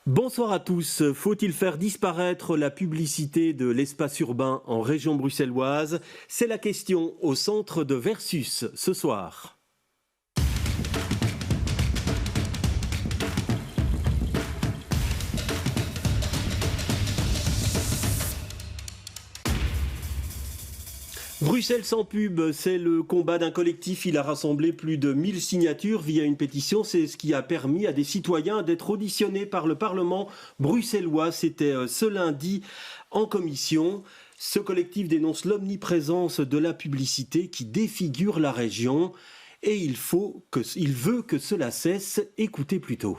Bonsoir à tous. Faut-il faire disparaître la publicité de l'espace urbain en région bruxelloise? C'est la question au centre de Versus ce soir. Bruxelles sans pub, c'est le combat d'un collectif. Il a rassemblé plus de 1000 signatures via une pétition. C'est ce qui a permis à des citoyens d'être auditionnés par le Parlement bruxellois. C'était ce lundi en commission. Ce collectif dénonce l'omniprésence de la publicité qui défigure la région et il veut que cela cesse. Écoutez plutôt.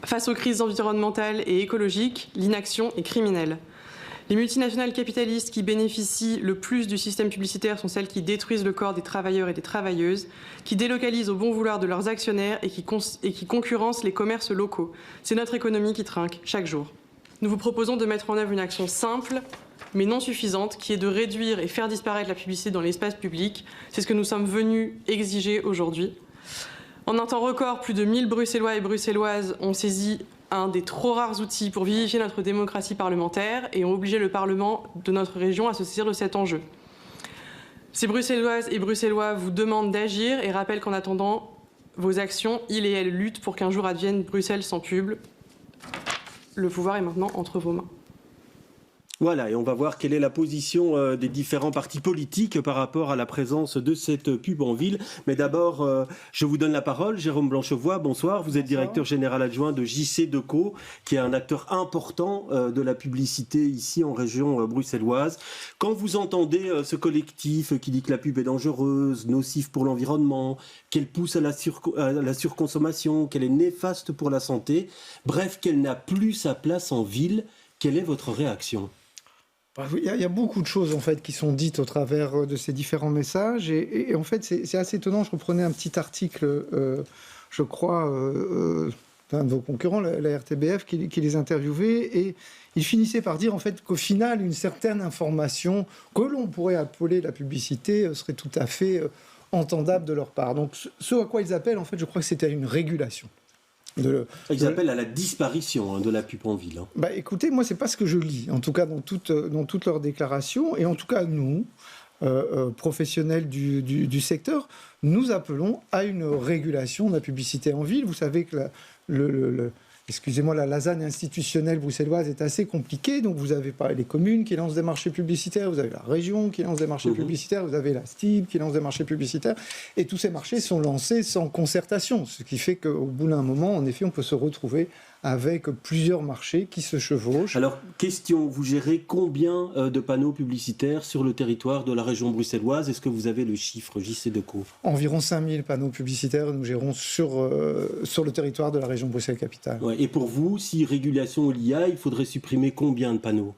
Face aux crises environnementales et écologiques, l'inaction est criminelle. Les multinationales capitalistes qui bénéficient le plus du système publicitaire sont celles qui détruisent le corps des travailleurs et des travailleuses, qui délocalisent au bon vouloir de leurs actionnaires et qui concurrencent les commerces locaux. C'est notre économie qui trinque chaque jour. Nous vous proposons de mettre en œuvre une action simple, mais non suffisante, qui est de réduire et faire disparaître la publicité dans l'espace public. C'est ce que nous sommes venus exiger aujourd'hui. En un temps record, plus de 1000 Bruxellois et Bruxelloises ont saisi un des trop rares outils pour vivifier notre démocratie parlementaire et ont obligé le Parlement de notre région à se saisir de cet enjeu. Ces Bruxelloises et Bruxellois vous demandent d'agir et rappellent qu'en attendant vos actions, ils et elles luttent pour qu'un jour advienne Bruxelles sans pub. Le pouvoir est maintenant entre vos mains. Voilà, et on va voir quelle est la position des différents partis politiques par rapport à la présence de cette pub en ville. Mais d'abord, je vous donne la parole. Jérôme Blanchevoix, bonsoir. Vous êtes directeur général adjoint de JC Deco, qui est un acteur important de la publicité ici en région bruxelloise. Quand vous entendez ce collectif qui dit que la pub est dangereuse, nocive pour l'environnement, qu'elle pousse à la surconsommation, qu'elle est néfaste pour la santé, bref, qu'elle n'a plus sa place en ville, quelle est votre réaction ? Il y a beaucoup de choses en fait qui sont dites au travers de ces différents messages et en fait c'est assez étonnant. Je reprenais un petit article, je crois, d'un de vos concurrents, la RTBF, qui les interviewait et il finissait par dire en fait qu'au final une certaine information que l'on pourrait appeler la publicité serait tout à fait entendable de leur part. Donc ce à quoi ils appellent en fait, je crois que c'était une régulation. Ils appellent à la disparition de la pub en ville. Bah, écoutez, moi, c'est pas ce que je lis, en tout cas dans toutes leurs déclarations. Et en tout cas, nous, professionnels du secteur, nous appelons à une régulation de la publicité en ville. Vous savez que excusez-moi, la lasagne institutionnelle bruxelloise est assez compliquée. Donc, vous avez les communes qui lancent des marchés publicitaires, vous avez la région qui lance des marchés publicitaires, vous avez la STIB qui lance des marchés publicitaires. Et tous ces marchés sont lancés sans concertation. Ce qui fait qu'au bout d'un moment, en effet, on peut se retrouver avec plusieurs marchés qui se chevauchent. Alors, question, vous gérez combien de panneaux publicitaires sur le territoire de la région bruxelloise? Est-ce que vous avez le chiffre, JC Deco? Environ 5000 panneaux publicitaires nous gérons sur le territoire de la région Bruxelles-Capitale. Ouais, et pour vous, si régulation il y a, il faudrait supprimer combien de panneaux?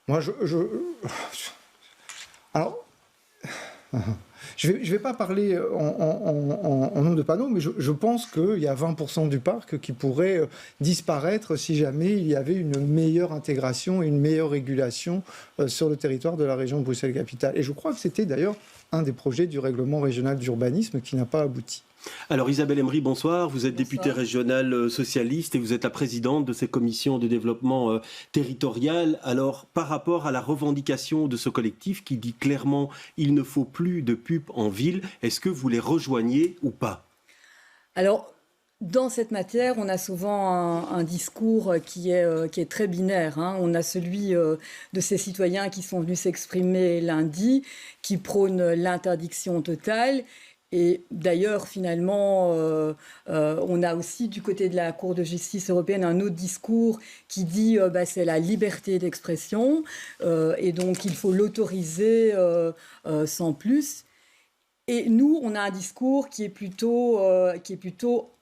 Moi, alors... Je vais pas parler en nombre de panneaux, mais je pense qu'il y a 20% du parc qui pourrait disparaître si jamais il y avait une meilleure intégration et une meilleure régulation sur le territoire de la région Bruxelles-Capitale. Et je crois que c'était d'ailleurs un des projets du règlement régional d'urbanisme qui n'a pas abouti. Alors Isabelle Emery, bonsoir. Vous êtes députée régionale socialiste et vous êtes la présidente de ces commissions de développement territorial. Alors par rapport à la revendication de ce collectif qui dit clairement il ne faut plus de pub en ville, est-ce que vous les rejoignez ou pas? Alors dans cette matière, on a souvent un discours qui est très binaire. On a celui de ces citoyens qui sont venus s'exprimer lundi, qui prônent l'interdiction totale. Et d'ailleurs, finalement, on a aussi du côté de la Cour de justice européenne un autre discours qui dit c'est la liberté d'expression et donc il faut l'autoriser sans plus. Et nous, on a un discours qui est plutôt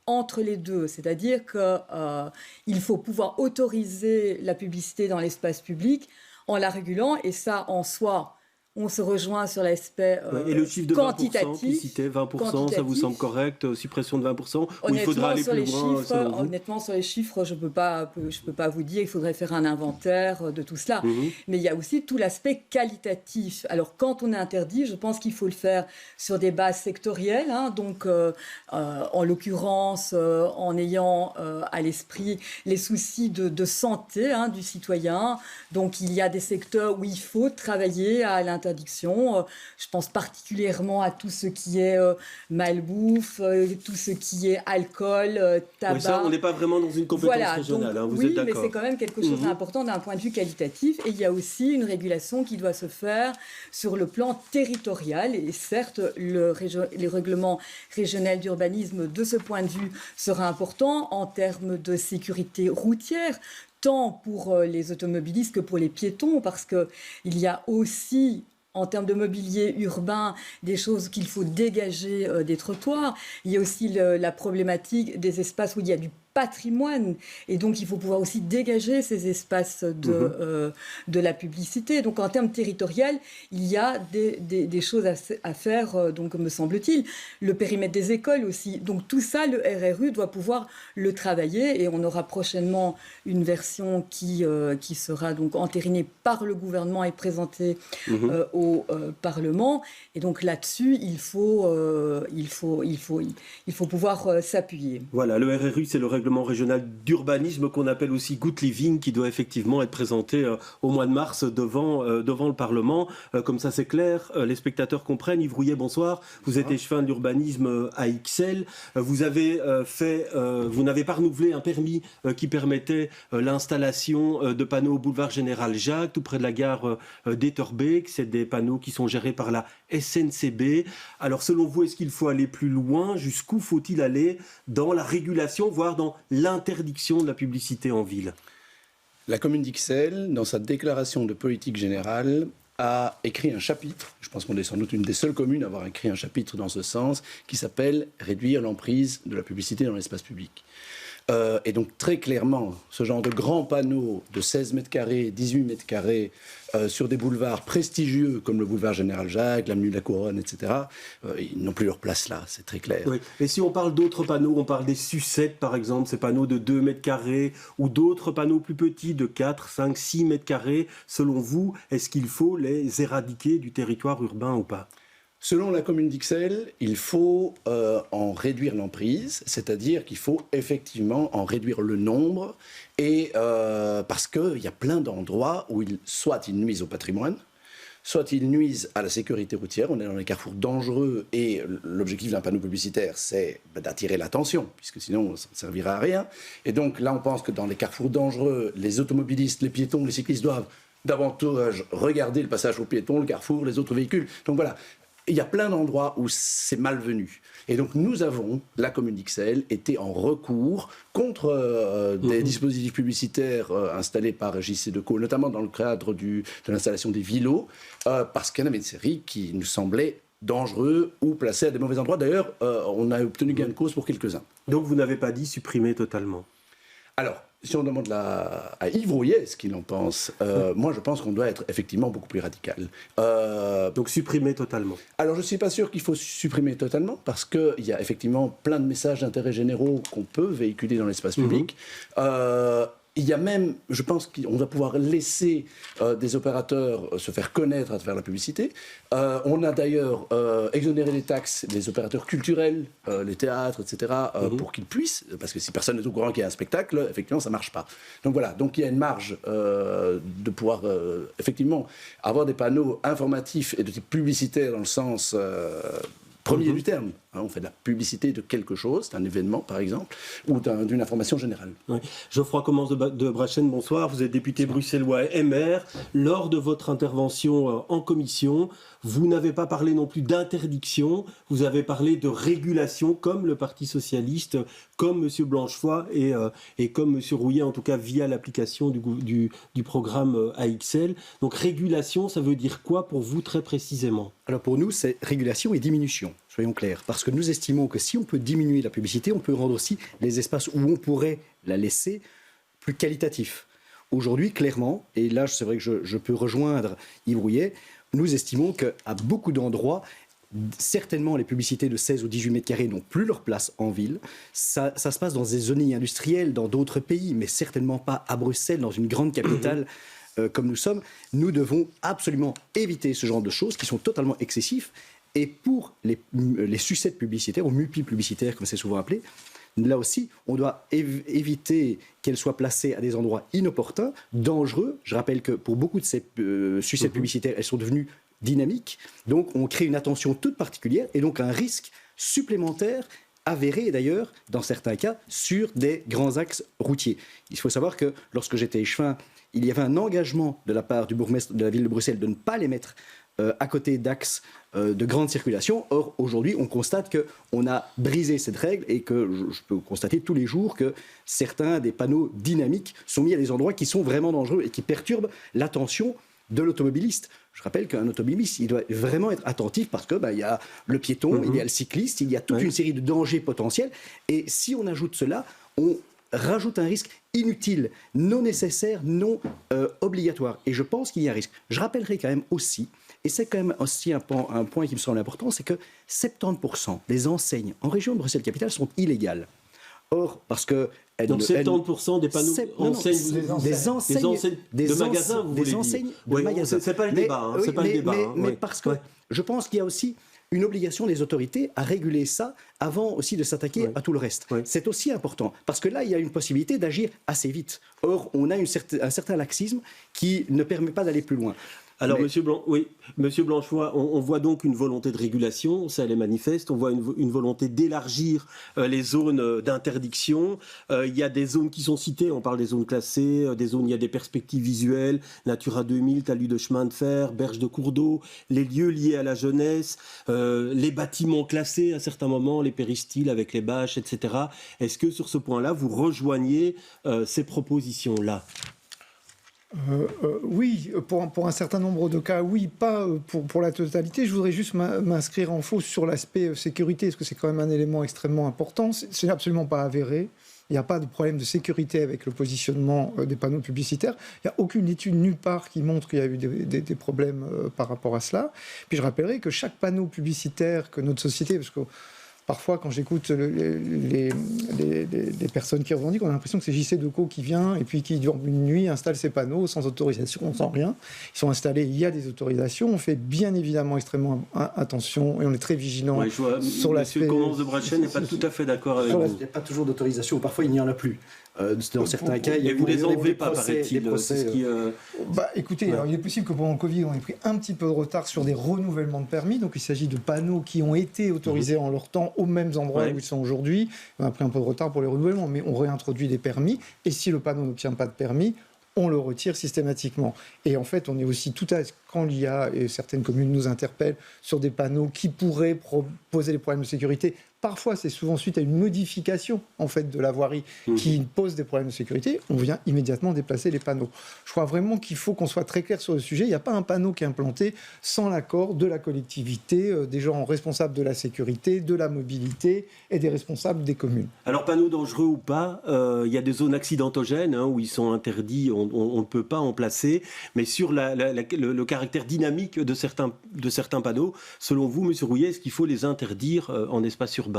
entre les deux, c'est-à-dire qu'il faut pouvoir autoriser la publicité dans l'espace public en la régulant et ça, en soi, on se rejoint sur l'aspect et le chiffre de 20% qui quantitatif. citait 20%, ça vous semble correct? Suppression de 20%? Ou il faudra aller plus loin, selon vous? Honnêtement, sur les chiffres, je peux pas vous dire. Il faudrait faire un inventaire de tout cela. Mais il y a aussi tout l'aspect qualitatif. Alors, quand on est interdit, je pense qu'il faut le faire sur des bases sectorielles. Donc, en l'occurrence, en ayant à l'esprit les soucis de santé du citoyen. Donc, il y a des secteurs où il faut travailler à l'interdiction. Je pense particulièrement à tout ce qui est malbouffe, tout ce qui est alcool, tabac. Oui, ça, on n'est pas vraiment dans une compétence régionale, donc, vous êtes d'accord. Oui, mais c'est quand même quelque chose d'important d'un point de vue qualitatif. Et il y a aussi une régulation qui doit se faire sur le plan territorial. Et certes, les règlements régionaux d'urbanisme, de ce point de vue, sera important en termes de sécurité routière, tant pour les automobilistes que pour les piétons, parce qu'il y a aussi, en termes de mobilier urbain, des choses qu'il faut dégager des trottoirs. Il y a aussi la problématique des espaces où il y a du patrimoine. Et donc, il faut pouvoir aussi dégager ces espaces de la publicité. Donc, en termes territoriaux, il y a des choses à faire, donc, me semble-t-il. Le périmètre des écoles aussi. Donc, tout ça, le RRU doit pouvoir le travailler. Et on aura prochainement une version qui sera donc entérinée par le gouvernement et présentée au Parlement. Et donc, là-dessus, il faut pouvoir s'appuyer. Voilà, le RRU, c'est le règlement régional d'urbanisme qu'on appelle aussi Good Living, qui doit effectivement être présenté au mois de mars devant le Parlement. Comme ça, c'est clair, les spectateurs comprennent. Yves Rouillet, bonsoir. Vous êtes échevin d'urbanisme à Ixelles. Vous avez vous n'avez pas renouvelé un permis qui permettait l'installation de panneaux au boulevard Général Jacques, tout près de la gare d'Etterbeek. C'est des panneaux qui sont gérés par la SNCB. Alors, selon vous, est-ce qu'il faut aller plus loin? Jusqu'où faut-il aller dans la régulation, voire dans l'interdiction de la publicité en ville? La commune d'Ixelles, dans sa déclaration de politique générale, a écrit un chapitre, je pense qu'on est sans doute une des seules communes à avoir écrit un chapitre dans ce sens, qui s'appelle « Réduire l'emprise de la publicité dans l'espace public ». Et donc très clairement, ce genre de grands panneaux de 16 mètres carrés, 18 mètres carrés, sur des boulevards prestigieux comme le boulevard Général Jacques, l'avenue de la Couronne, etc., ils n'ont plus leur place là, c'est très clair. Oui. Et si on parle d'autres panneaux, on parle des sucettes par exemple, ces panneaux de 2 mètres carrés, ou d'autres panneaux plus petits de 4, 5, 6 mètres carrés, selon vous, est-ce qu'il faut les éradiquer du territoire urbain ou pas? Selon la commune d'Ixelles, il faut en réduire l'emprise, c'est-à-dire qu'il faut effectivement en réduire le nombre, et parce qu'il y a plein d'endroits où soit ils nuisent au patrimoine, soit ils nuisent à la sécurité routière. On est dans les carrefours dangereux et l'objectif d'un panneau publicitaire, c'est d'attirer l'attention, puisque sinon ça ne servira à rien. Et donc là, on pense que dans les carrefours dangereux, les automobilistes, les piétons, les cyclistes doivent davantage regarder le passage aux piétons, le carrefour, les autres véhicules. Donc voilà. Il y a plein d'endroits où c'est malvenu. Et donc nous avons, la commune d'Ixelles, été en recours contre des dispositifs publicitaires installés par JC-Decaux, notamment dans le cadre de l'installation des vilos, parce qu'il y en avait une série qui nous semblait dangereux ou placés à des mauvais endroits. D'ailleurs, on a obtenu gain de cause pour quelques-uns. Donc vous n'avez pas dit supprimer totalement? Alors, si on demande à Yves Rouillet ce qu'il en pense, moi je pense qu'on doit être effectivement beaucoup plus radical. Donc supprimer totalement? Alors je ne suis pas sûr qu'il faut supprimer totalement, parce qu'il y a effectivement plein de messages d'intérêt généraux qu'on peut véhiculer dans l'espace public. Il y a même, je pense qu'on va pouvoir laisser des opérateurs se faire connaître à travers la publicité. On a d'ailleurs exonéré les taxes des opérateurs culturels, les théâtres, etc., pour qu'ils puissent, parce que si personne n'est au courant qu'il y a un spectacle, effectivement, ça ne marche pas. Donc voilà, donc il y a une marge de pouvoir effectivement avoir des panneaux informatifs et de type publicitaire dans le sens premier du terme. On fait de la publicité de quelque chose, d'un événement par exemple, ou d'une information générale. Oui. Geoffroy Commence de Brachen, bonsoir. Vous êtes député bruxellois MR. Lors de votre intervention en commission, vous n'avez pas parlé non plus d'interdiction, vous avez parlé de régulation, comme le Parti Socialiste, comme M. Blanchefoy et comme M. Rouillet, en tout cas via l'application du programme AXL. Donc régulation, ça veut dire quoi pour vous très précisément? Alors pour nous, c'est régulation et diminution. Soyons clairs, parce que nous estimons que si on peut diminuer la publicité, on peut rendre aussi les espaces où on pourrait la laisser plus qualitatifs. Aujourd'hui, clairement, et là c'est vrai que je peux rejoindre Yves Rouillet, nous estimons qu'à beaucoup d'endroits, certainement les publicités de 16 ou 18 mètres carrés n'ont plus leur place en ville. Ça se passe dans des zones industrielles, dans d'autres pays, mais certainement pas à Bruxelles, dans une grande capitale comme nous sommes. Nous devons absolument éviter ce genre de choses qui sont totalement excessifs. Et pour les sucettes publicitaires, ou mupis publicitaires, comme c'est souvent appelé, là aussi, on doit éviter qu'elles soient placées à des endroits inopportuns, dangereux. Je rappelle que pour beaucoup de ces sucettes publicitaires, elles sont devenues dynamiques. Donc, on crée une attention toute particulière et donc un risque supplémentaire avéré d'ailleurs, dans certains cas, sur des grands axes routiers. Il faut savoir que lorsque j'étais échevin, il y avait un engagement de la part du bourgmestre de la ville de Bruxelles de ne pas les mettre à côté d'axes de grande circulation. Or, aujourd'hui, on constate qu'on a brisé cette règle et que je peux constater tous les jours que certains des panneaux dynamiques sont mis à des endroits qui sont vraiment dangereux et qui perturbent l'attention de l'automobiliste. Je rappelle qu'un automobiliste, il doit vraiment être attentif parce que il y a le piéton, il y a le cycliste, il y a toute une série de dangers potentiels. Et si on ajoute cela, on rajoute un risque inutile, non nécessaire, non obligatoire. Et je pense qu'il y a un risque. Je rappellerai quand même aussi, et c'est quand même aussi un point qui me semble important, c'est que 70% des enseignes en région de Bruxelles-Capitale sont illégales. Or, parce que... Donc 70% des panneaux des enseignes de magasins, vous voulez dire. De magasins. C'est pas le débat. Mais parce que je pense qu'il y a aussi une obligation des autorités à réguler ça avant aussi de s'attaquer à tout le reste. C'est aussi important, parce que là, il y a une possibilité d'agir assez vite. Or, on a un certain laxisme qui ne permet pas d'aller plus loin. Alors, Monsieur Blanchevoix, on voit donc une volonté de régulation, ça elle est manifeste, on voit une volonté d'élargir les zones d'interdiction. Il y a des zones qui sont citées, on parle des zones classées, des zones où il y a des perspectives visuelles, Natura 2000, talus de chemin de fer, berges de cours d'eau, les lieux liés à la jeunesse, les bâtiments classés à certains moments, les péristyles avec les bâches, etc. Est-ce que sur ce point-là, vous rejoignez ces propositions-là ? Oui, pour un certain nombre de cas, oui, pas pour la totalité. Je voudrais juste m'inscrire en faux sur l'aspect sécurité, parce que c'est quand même un élément extrêmement important. C'est absolument pas avéré. Il n'y a pas de problème de sécurité avec le positionnement des panneaux publicitaires. Il n'y a aucune étude nulle part qui montre qu'il y a eu des problèmes par rapport à cela. Puis je rappellerai que chaque panneau publicitaire que notre société, parce que parfois, quand j'écoute les personnes qui revendiquent, on a l'impression que c'est JC Decaux qui vient et puis qui, durant une nuit, installe ses panneaux sans autorisation, sans rien. Ils sont installés, il y a des autorisations. On fait bien évidemment extrêmement attention et on est très vigilant sur l'aspect... Monsieur Comence de Brachen n'est pas tout à fait d'accord avec vous. Il n'y a pas toujours d'autorisation. Parfois, il n'y en a plus. Dans certains cas, il y a vous les enlevez pas, paraît-il. Écoutez, alors, il est possible que pendant le Covid, on ait pris un petit peu de retard sur des renouvellements de permis. Donc, il s'agit de panneaux qui ont été autorisés en leur temps aux mêmes endroits où ils sont aujourd'hui. On a pris un peu de retard pour les renouvellements, mais on réintroduit des permis. Et si le panneau n'obtient pas de permis, on le retire systématiquement. Et en fait, on est aussi tout à quand il y a, et certaines communes nous interpellent, sur des panneaux qui pourraient poser des problèmes de sécurité. Parfois, c'est souvent suite à une modification en fait, de la voirie qui pose des problèmes de sécurité. On vient immédiatement déplacer les panneaux. Je crois vraiment qu'il faut qu'on soit très clair sur le sujet. Il n'y a pas un panneau qui est implanté sans l'accord de la collectivité, des gens responsables de la sécurité, de la mobilité et des responsables des communes. Alors, panneaux dangereux ou pas, il y a des zones accidentogènes où ils sont interdits, on ne peut pas en placer. Mais sur le caractère dynamique de certains panneaux, selon vous, M. Rouillet, est-ce qu'il faut les interdire en espace urbain,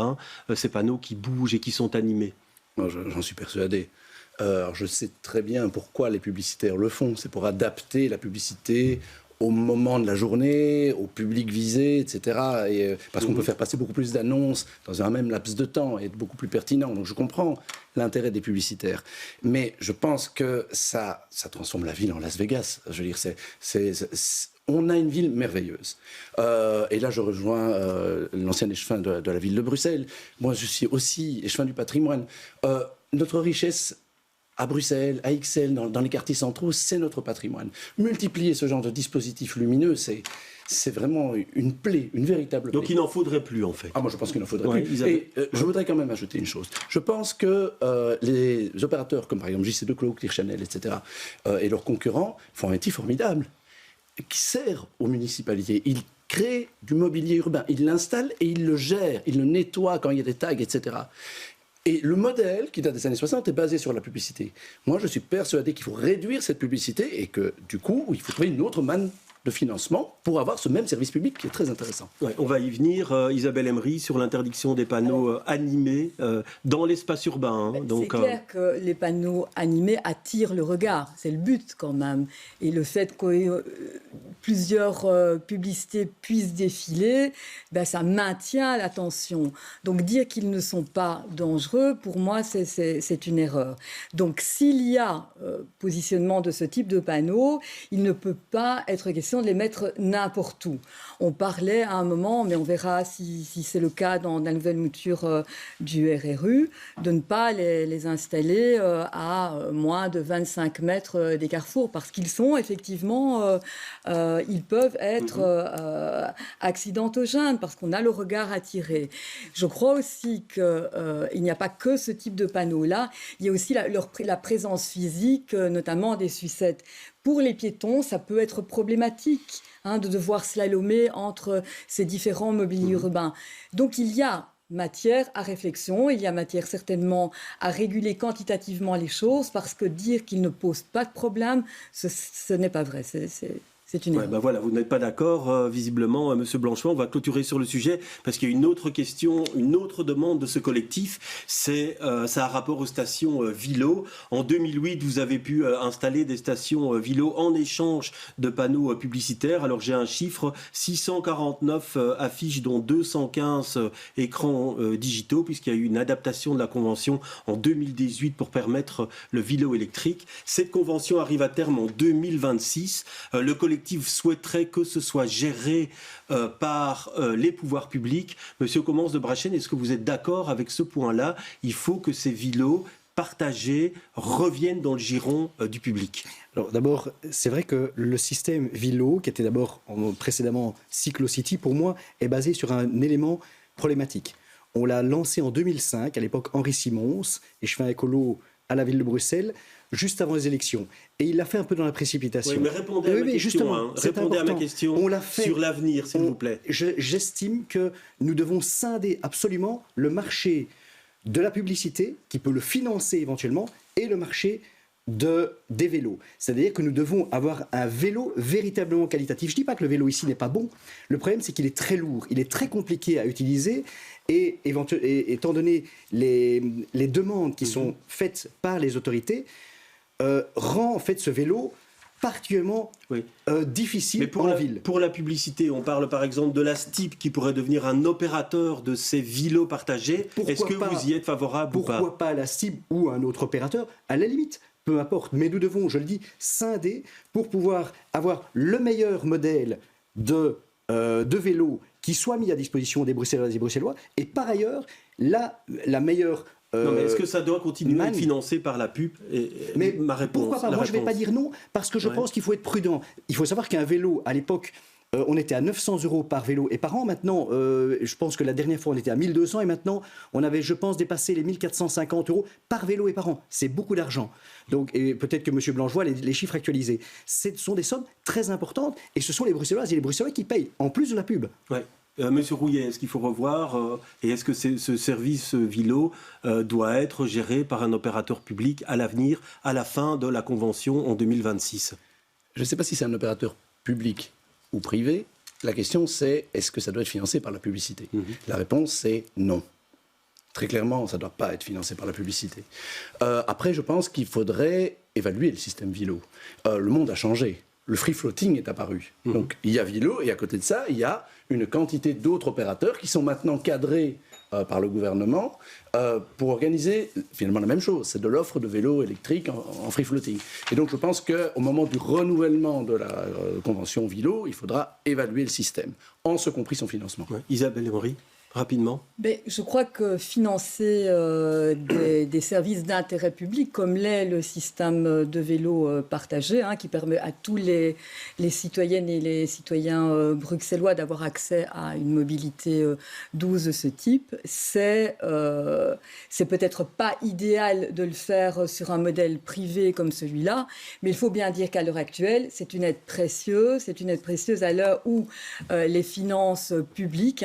ces panneaux qui bougent et qui sont animés? J'en suis persuadé. Je sais très bien pourquoi les publicitaires le font. C'est pour adapter la publicité au moment de la journée, au public visé, etc. Parce qu'on peut faire passer beaucoup plus d'annonces dans un même laps de temps et être beaucoup plus pertinent. Donc je comprends l'intérêt des publicitaires. Mais je pense que ça transforme la ville en Las Vegas. Je veux dire, on a une ville merveilleuse. Et là, je rejoins l'ancien échevin de la ville de Bruxelles. Moi, je suis aussi échevin du patrimoine. Notre richesse à Bruxelles, à Ixelles, dans les quartiers centraux, c'est notre patrimoine. Multiplier ce genre de dispositifs lumineux, c'est vraiment une plaie, une véritable plaie. Donc il n'en faudrait plus, en fait. Moi, je pense qu'il n'en faudrait plus. Et je voudrais quand même ajouter une chose. Je pense que les opérateurs, comme par exemple JC Decaux, Clear Channel, etc., et leurs concurrents, font un métier formidable, qui sert aux municipalités. Ils créent du mobilier urbain, ils l'installent et ils le gèrent, ils le nettoient quand il y a des tags, etc. Et le modèle, qui date des années 60, est basé sur la publicité. Moi, je suis persuadé qu'il faut réduire cette publicité et que, du coup, il faut trouver une autre manne de financement pour avoir ce même service public qui est très intéressant. Ouais, on va y venir, Isabelle Emery, sur l'interdiction des panneaux animés dans l'espace urbain. Hein, c'est clair que les panneaux animés attirent le regard, c'est le but quand même. Et le fait que plusieurs publicités puissent défiler, ça maintient l'attention. Donc dire qu'ils ne sont pas dangereux, pour moi, c'est une erreur. Donc s'il y a positionnement de ce type de panneaux, il ne peut pas être question de les mettre n'importe où. On parlait à un moment, mais on verra si c'est le cas dans la nouvelle mouture du RRU, de ne pas les installer à moins de 25 mètres des carrefours, parce qu'ils sont effectivement, ils peuvent être accidentogènes, parce qu'on a le regard attiré. Je crois aussi qu'il n'y a pas que ce type de panneaux-là, il y a aussi la présence physique, notamment des sucettes. Pour les piétons, ça peut être problématique de devoir slalomer entre ces différents mobiliers urbains. Donc il y a matière à réflexion, il y a matière certainement à réguler quantitativement les choses, parce que dire qu'ils ne posent pas de problème, ce n'est pas vrai. C'est une erreur. Voilà, vous n'êtes pas d'accord, visiblement, Monsieur Blanchement. On va clôturer sur le sujet, parce qu'il y a une autre question, une autre demande de ce collectif, ça a rapport aux stations Vilo. En 2008, vous avez pu installer des stations Vilo en échange de panneaux publicitaires. Alors j'ai un chiffre, 649 affiches, dont 215 écrans digitaux, puisqu'il y a eu une adaptation de la convention en 2018 pour permettre le Vilo électrique. Cette convention arrive à terme en 2026. Le collectif souhaiterait que ce soit géré par les pouvoirs publics. Monsieur Commence de Brachen, est-ce que vous êtes d'accord avec ce point-là? Il faut que ces vilos partagés reviennent dans le giron du public. Alors d'abord, c'est vrai que le système Vilo, qui était d'abord précédemment Cyclocity, pour moi, est basé sur un élément problématique. On l'a lancé en 2005, à l'époque Henri Simons, échevin écolo à la ville de Bruxelles, juste avant les élections. Et il l'a fait un peu dans la précipitation. Oui, mais répondez à ma question. Répondez à ma question on l'a fait, sur l'avenir, s'il vous plaît. J'estime que nous devons scinder absolument le marché de la publicité, qui peut le financer éventuellement, et le marché des vélos. C'est-à-dire que nous devons avoir un vélo véritablement qualitatif. Je ne dis pas que le vélo ici n'est pas bon. Le problème, c'est qu'il est très lourd, il est très compliqué à utiliser, et étant donné les demandes qui sont faites par les autorités, rend en fait ce vélo particulièrement difficile ville. Pour la publicité, on parle par exemple de la STIP qui pourrait devenir un opérateur de ces vélos partagés. Est-ce que vous y êtes favorable ou pas? Pourquoi pas la STIP ou un autre opérateur? À la limite, peu importe. Mais nous devons, je le dis, scinder pour pouvoir avoir le meilleur modèle de vélo qui soit mis à disposition des Bruxelloises et des Bruxellois, et par ailleurs, la meilleure... Non, mais est-ce que ça doit continuer à être financé par la pub? Mais ma réponse, pourquoi pas? Moi, je ne vais pas dire non, parce que je pense qu'il faut être prudent. Il faut savoir qu'un vélo, à l'époque, on était à 900 € par vélo et par an. Maintenant, je pense que la dernière fois, on était à 1200, et maintenant, on avait, je pense, dépassé les 1450 € par vélo et par an. C'est beaucoup d'argent. Donc, et peut-être que M. Blanche voit les chiffres actualisés. Ce sont des sommes très importantes, et ce sont les Bruxelloises et les Bruxellois qui payent, en plus de la pub. Ouais. Monsieur Rouillet, est-ce qu'il faut revoir et est-ce que ce service Vilo doit être géré par un opérateur public à l'avenir, à la fin de la convention en 2026? Je ne sais pas si c'est un opérateur public ou privé. La question, c'est est-ce que ça doit être financé par la publicité? La réponse, c'est non. Très clairement, ça ne doit pas être financé par la publicité. Après, je pense qu'il faudrait évaluer le système Vilo. Le monde a changé. Le free floating est apparu. Donc, il y a Vilo, et à côté de ça, il y a une quantité d'autres opérateurs qui sont maintenant cadrés par le gouvernement pour organiser finalement la même chose. C'est de l'offre de vélos électriques en free floating. Et donc, je pense qu'au moment du renouvellement de la convention Vilo, il faudra évaluer le système, en ce compris son financement. Ouais. Isabelle Emery, rapidement. Je crois que financer des services d'intérêt public, comme l'est le système de vélo partagé, qui permet à tous les citoyennes et les citoyens bruxellois d'avoir accès à une mobilité douce de ce type, c'est peut-être pas idéal de le faire sur un modèle privé comme celui-là, mais il faut bien dire qu'à l'heure actuelle, c'est une aide précieuse à l'heure où les finances publiques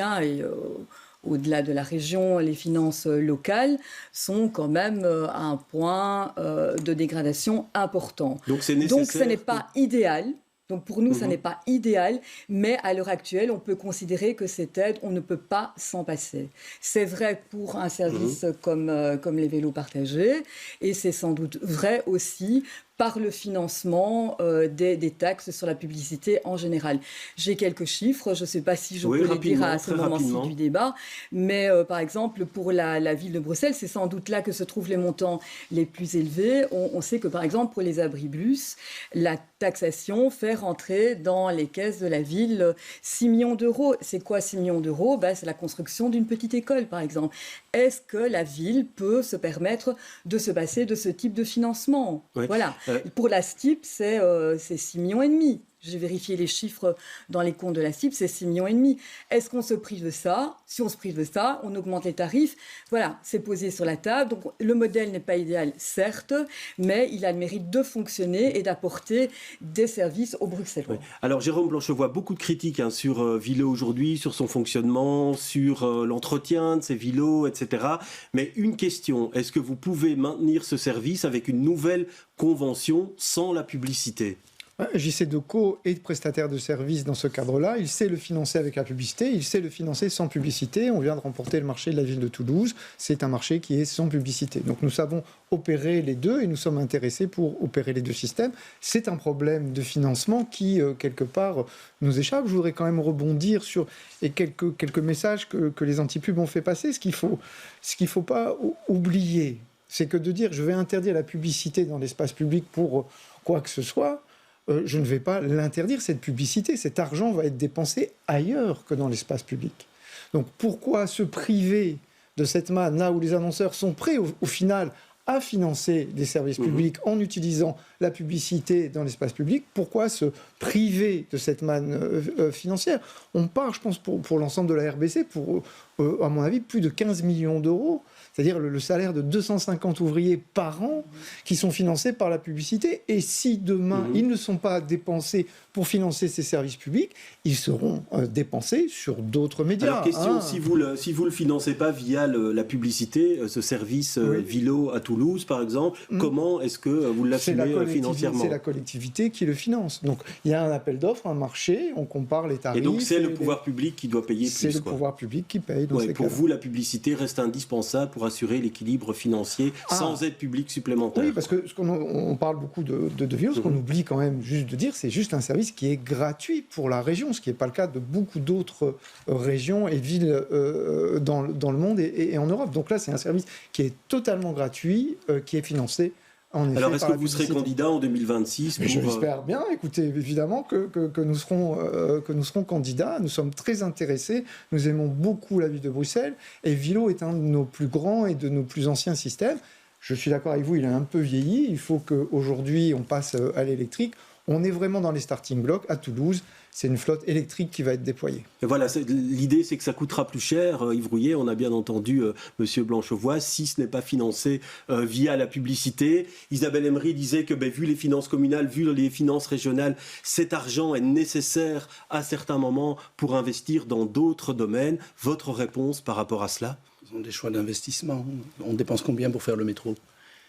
au-delà de la région, les finances locales sont quand même à un point de dégradation important. Donc c'est nécessaire. Donc ce n'est pas idéal, Donc pour nous, ça n'est pas idéal, mais à l'heure actuelle, on peut considérer que cette aide, on ne peut pas s'en passer. C'est vrai pour un service comme les vélos partagés, et c'est sans doute vrai aussi par le financement des taxes sur la publicité en général. J'ai quelques chiffres, je ne sais pas si je peux les dire à ce moment-ci du débat, mais par exemple, pour la ville de Bruxelles, c'est sans doute là que se trouvent les montants les plus élevés. On sait que, par exemple, pour les abribus, la taxation fait rentrer dans les caisses de la ville 6 millions d'euros. C'est quoi 6 millions d'euros ? C'est la construction d'une petite école, par exemple. Est-ce que la ville peut se permettre de se passer de ce type de financement ? Voilà. Pour la STIP, c'est 6,5 millions. J'ai vérifié les chiffres dans les comptes de la STIP, c'est 6,5 millions. Est-ce qu'on se prive de ça ? Si on se prive de ça, on augmente les tarifs. Voilà, c'est posé sur la table. Donc le modèle n'est pas idéal, certes, mais il a le mérite de fonctionner et d'apporter des services aux Bruxellois. Alors Jérôme Blanchevoix, beaucoup de critiques sur Vilo aujourd'hui, sur son fonctionnement, sur l'entretien de ces Vilos, etc. Mais une question, est-ce que vous pouvez maintenir ce service avec une nouvelle convention sans la publicité ? JC Deco est prestataire de services dans ce cadre-là. Il sait le financer avec la publicité, il sait le financer sans publicité. On vient de remporter le marché de la ville de Toulouse. C'est un marché qui est sans publicité. Donc nous savons opérer les deux et nous sommes intéressés pour opérer les deux systèmes. C'est un problème de financement qui, quelque part, nous échappe. Je voudrais quand même rebondir sur quelques messages que les antipubs ont fait passer. Ce qu'il faut pas oublier, c'est que de dire je vais interdire la publicité dans l'espace public pour quoi que ce soit, je ne vais pas l'interdire, cette publicité. Cet argent va être dépensé ailleurs que dans l'espace public. Donc pourquoi se priver de cette manne là où les annonceurs sont prêts au final à financer des services publics en utilisant la publicité dans l'espace public? Pourquoi se priver de cette manne financière? On part, je pense, pour l'ensemble de la RBC, pour, à mon avis, plus de 15 millions d'euros. C'est-à-dire le salaire de 250 ouvriers par an qui sont financés par la publicité. Et si demain, ils ne sont pas dépensés pour financer ces services publics, ils seront dépensés sur d'autres médias. Alors question, si vous le financez pas via la publicité, ce service Vilo à Toulouse, par exemple, comment est-ce que vous l'assumez financièrement ? C'est la collectivité qui le finance. Donc il y a un appel d'offres, un marché, on compare les tarifs. Et donc c'est le pouvoir public qui doit payer plus. C'est le pouvoir public qui paye. Pour vous, la publicité reste indispensable pour assurer l'équilibre financier sans aide publique supplémentaire. Oui, parce que on parle beaucoup de Vilo, ce qu'on oublie quand même juste de dire, c'est juste un service qui est gratuit pour la région, ce qui n'est pas le cas de beaucoup d'autres régions et villes dans le monde et en Europe. Donc là, c'est un service qui est totalement gratuit, qui est financé. Alors, est-ce que vous serez candidat en 2026 Je l'espère bien. Écoutez, évidemment que nous serons candidats. Nous sommes très intéressés. Nous aimons beaucoup la ville de Bruxelles. Et Vilo est un de nos plus grands et de nos plus anciens systèmes. Je suis d'accord avec vous, il a un peu vieilli. Il faut qu'aujourd'hui, on passe à l'électrique. On est vraiment dans les starting blocks à Toulouse. C'est une flotte électrique qui va être déployée. Et voilà, l'idée, c'est que ça coûtera plus cher. Yves Rouillet, on a bien entendu Monsieur Blanchevoix, si ce n'est pas financé via la publicité. Isabelle Emery disait que vu les finances communales, vu les finances régionales, cet argent est nécessaire à certains moments pour investir dans d'autres domaines. Votre réponse par rapport à cela ? Ce sont des choix d'investissement. On dépense combien pour faire le métro ?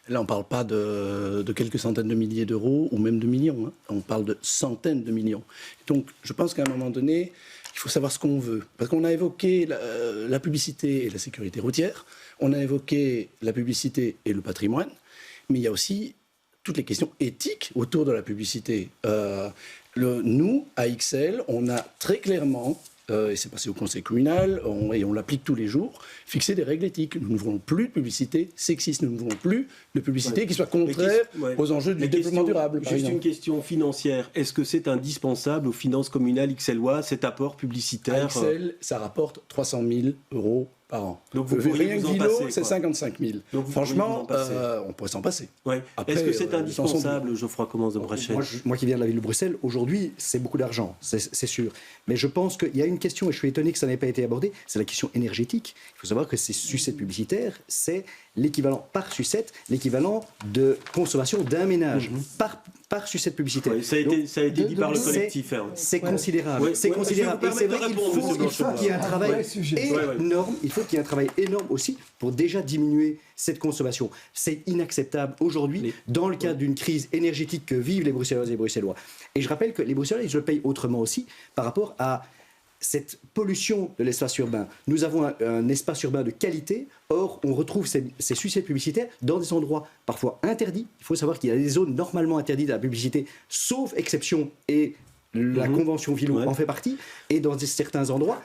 Là, on ne parle pas de quelques centaines de milliers d'euros ou même de millions. On parle de centaines de millions. Donc, je pense qu'à un moment donné, il faut savoir ce qu'on veut. Parce qu'on a évoqué la publicité et la sécurité routière. On a évoqué la publicité et le patrimoine. Mais il y a aussi toutes les questions éthiques autour de la publicité. Nous, à XL, on a très clairement... et c'est passé au conseil communal, et on l'applique tous les jours, fixer des règles éthiques. Nous ne voulons plus de publicité sexiste, nous ne voulons plus de publicité qui soit contraire aux enjeux du développement durable. Juste une question financière, est-ce que c'est indispensable aux finances communales XLois, cet apport publicitaire ? À XL, ça rapporte 300 000 euros par an. Donc vous pourriez vous en passer, c'est 55 000. Donc franchement, on pourrait s'en passer. Après, est-ce que c'est indispensable, Geoffroy Commence de Brechet ? Moi qui viens de la ville de Bruxelles, aujourd'hui, c'est beaucoup d'argent, c'est sûr. Mais je pense qu'il y a une question, et je suis étonné que ça n'ait pas été abordé, c'est la question énergétique. Il faut savoir que ces sucettes publicitaires, c'est l'équivalent par sucette, l'équivalent de consommation d'un ménage par par succès publicitaire. Oui, ça a été dit par le collectif. C'est considérable. Ouais. C'est Ouais, considérable. je vais Et vous c'est vrai permettre qu'il de répondre, faut monsieur qu'il y ait un travail Ouais, sujet. énorme. Il faut qu'il y ait un travail énorme aussi pour déjà diminuer cette consommation. C'est inacceptable aujourd'hui dans le cadre d'une crise énergétique que vivent les Bruxelloises et les Bruxellois. Et je rappelle que les Bruxellois, ils le payent autrement aussi par rapport à cette pollution de l'espace urbain. Nous avons un espace urbain de qualité, or on retrouve ces succès publicitaires dans des endroits parfois interdits. Il faut savoir qu'il y a des zones normalement interdites à la publicité, sauf exception, et la Convention Ville en fait partie, et dans certains endroits,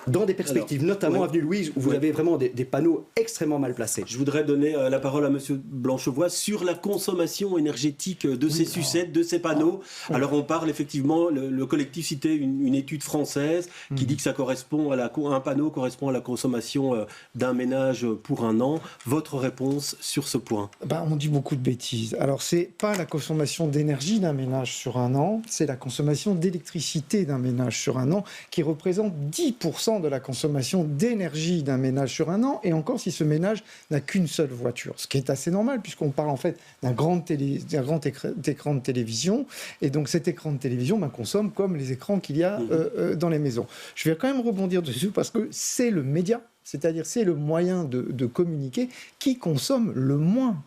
dans des perspectives, notamment avenue Louise, où vous avez vraiment des panneaux extrêmement mal placés. Je voudrais donner la parole à monsieur Blanchevoix sur la consommation énergétique de ces sucettes, de ces panneaux. Alors on parle effectivement, le collectif citait une étude française qui dit que ça correspond à un panneau correspond à la consommation d'un ménage pour un an. Votre réponse sur ce point? On dit beaucoup de bêtises. Alors, c'est pas la consommation d'énergie d'un ménage sur un an, c'est la consommation d'électricité d'un ménage sur un an qui représente 10% de la consommation d'énergie d'un ménage sur un an, et encore si ce ménage n'a qu'une seule voiture, ce qui est assez normal puisqu'on parle en fait d'un grand écran de télévision, et donc cet écran de télévision consomme comme les écrans qu'il y a dans les maisons. Je vais quand même rebondir dessus parce que c'est le média, c'est-à-dire c'est le moyen de communiquer qui consomme le moins.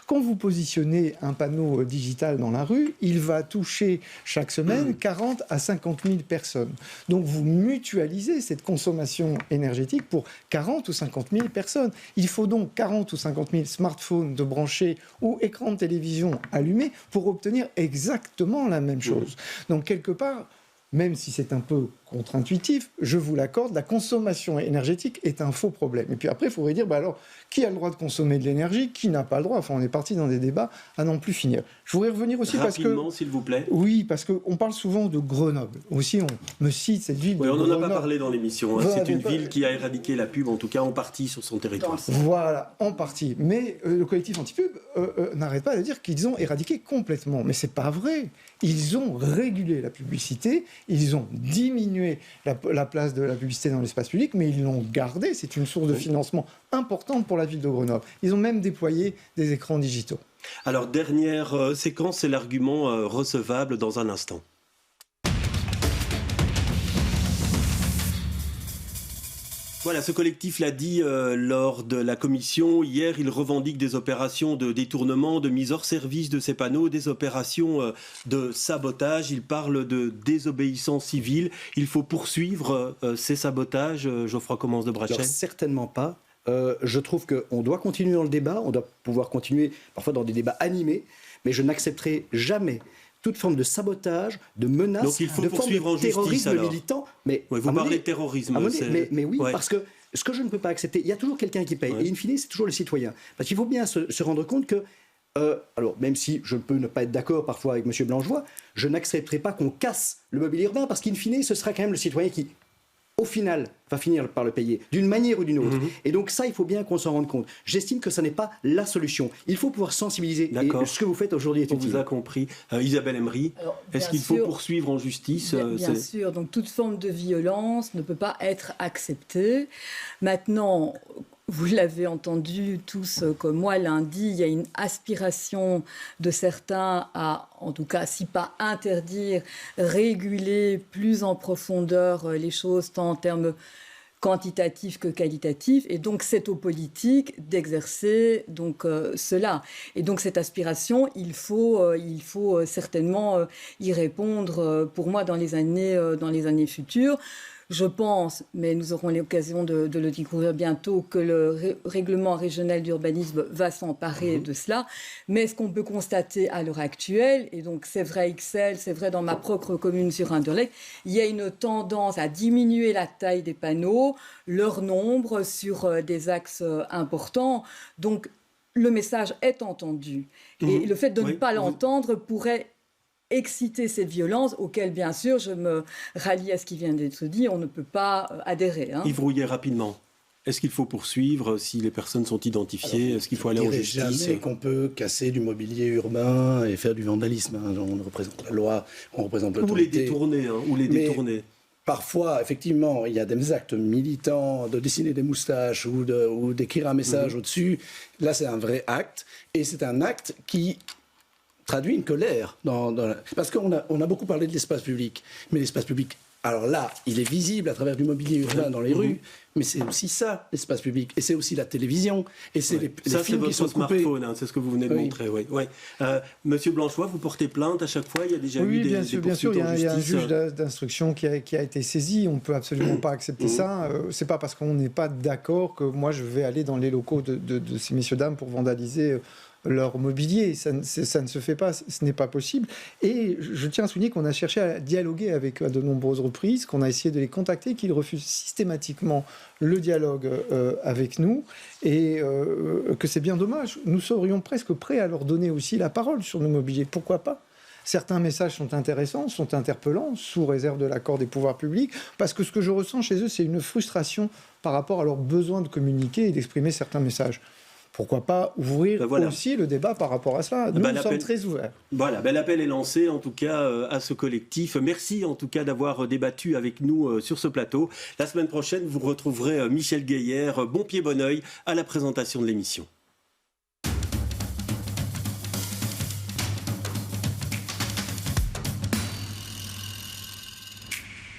Quand vous positionnez un panneau digital dans la rue, il va toucher chaque semaine 40 à 50 000 personnes. Donc vous mutualisez cette consommation énergétique pour 40 ou 50 000 personnes. Il faut donc 40 ou 50 000 smartphones de branchés ou écrans de télévision allumés pour obtenir exactement la même chose. Donc quelque part, même si c'est un peu contre-intuitif, je vous l'accorde, la consommation énergétique est un faux problème. Et puis après, il faudrait dire, alors, qui a le droit de consommer de l'énergie, qui n'a pas le droit? Enfin, on est parti dans des débats à n'en plus finir. Je voudrais revenir aussi rapidement, s'il vous plaît. Oui, parce qu'on parle souvent de Grenoble. Aussi, on me cite cette ville de on Grenoble. n'en a pas parlé dans l'émission. C'est une ville qui a éradiqué la pub, en tout cas en partie sur son territoire. Voilà, en partie. Mais le collectif anti-pub n'arrête pas de dire qu'ils ont éradiqué complètement. Mais c'est pas vrai. Ils ont régulé la publicité, ils ont diminué la place de la publicité dans l'espace public, mais ils l'ont gardée. C'est une source de financement importante pour la ville de Grenoble. Ils ont même déployé des écrans digitaux. Alors, dernière séquence, c'est l'argument recevable dans un instant. Voilà, ce collectif l'a dit lors de la commission. Hier, il revendique des opérations de détournement, de mise hors service de ces panneaux, des opérations de sabotage. Il parle de désobéissance civile. Il faut poursuivre ces sabotages. Geoffroy Commence de Brachel. Certainement pas. Je trouve qu'on doit continuer dans le débat. On doit pouvoir continuer parfois dans des débats animés. Mais je n'accepterai jamais toute forme de sabotage, de menace, donc il faut de poursuivre forme de en justice, terrorisme alors. Militant. Mais oui, vous parlez de terrorisme. Mais oui, parce que ce que je ne peux pas accepter, il y a toujours quelqu'un qui paye. Et in fine, c'est toujours le citoyen. Parce qu'il faut bien se rendre compte que, alors même si je peux ne pas être d'accord parfois avec M. Blanchevoix, je n'accepterai pas qu'on casse le mobilier urbain, parce qu'in fine, ce sera quand même le citoyen qui, au final, va finir par le payer, d'une manière ou d'une autre. Et donc ça, il faut bien qu'on s'en rende compte. J'estime que ça n'est pas la solution. Il faut pouvoir sensibiliser. Et ce que vous faites aujourd'hui est utile. On vous a compris. Isabelle Emery, est-ce qu'il faut poursuivre en justice? Bien sûr. Donc toute forme de violence ne peut pas être acceptée. Maintenant, vous l'avez entendu tous comme moi lundi, il y a une aspiration de certains à, en tout cas, si pas interdire, réguler plus en profondeur les choses, tant en termes quantitatifs que qualitatifs. Et donc, c'est aux politiques d'exercer cela. Et donc, cette aspiration, il faut certainement y répondre, pour moi, dans les années futures. Je pense, mais nous aurons l'occasion de le découvrir bientôt, que le règlement régional d'urbanisme va s'emparer de cela. Mais ce qu'on peut constater à l'heure actuelle, et donc c'est vrai à Ixelles, c'est vrai dans ma propre commune sur Anderlecht, il y a une tendance à diminuer la taille des panneaux, leur nombre sur des axes importants. Donc le message est entendu. Et le fait de ne pas l'entendre pourrait exciter cette violence, auquel, bien sûr, je me rallie à ce qui vient d'être dit, on ne peut pas adhérer. Yves Rouillet, rapidement. Est-ce qu'il faut poursuivre si les personnes sont identifiées? Est-ce qu'il faut aller en justice? Jamais qu'on peut casser du mobilier urbain et faire du vandalisme. On représente la loi, on représente l'autorité. Ou les détourner. Parfois, effectivement, il y a des actes militants de dessiner des moustaches ou d'écrire un message au-dessus. Là, c'est un vrai acte. Et c'est un acte qui traduit une colère. Parce qu'on a beaucoup parlé de l'espace public, mais l'espace public, alors là, il est visible à travers du mobilier urbain dans les rues, mais c'est aussi ça, l'espace public. Et c'est aussi la télévision. Et c'est les films qui sont coupés. Smartphone, c'est ce que vous venez de montrer. Oui. Monsieur Blanchois, vous portez plainte à chaque fois? Il y a déjà eu des poursuites bien sûr, il y a un juge justice. d'instruction qui a été saisi. On ne peut absolument pas accepter ça. C'est pas parce qu'on n'est pas d'accord que moi je vais aller dans les locaux de ces messieurs-dames pour vandaliser leur mobilier. Ça ne se fait pas, ce n'est pas possible. Et je tiens à souligner qu'on a cherché à dialoguer avec à de nombreuses reprises, qu'on a essayé de les contacter, qu'ils refusent systématiquement le dialogue avec nous, et que c'est bien dommage. Nous serions presque prêts à leur donner aussi la parole sur nos mobiliers. Pourquoi pas ? Certains messages sont intéressants, sont interpellants, sous réserve de l'accord des pouvoirs publics, parce que ce que je ressens chez eux, c'est une frustration par rapport à leur besoin de communiquer et d'exprimer certains messages. Pourquoi pas ouvrir aussi le débat par rapport à cela? Nous sommes très ouverts. Voilà, l'appel est lancé en tout cas à ce collectif. Merci en tout cas d'avoir débattu avec nous sur ce plateau. La semaine prochaine, vous retrouverez Michel Gueillère, bon pied, bon oeil, à la présentation de l'émission.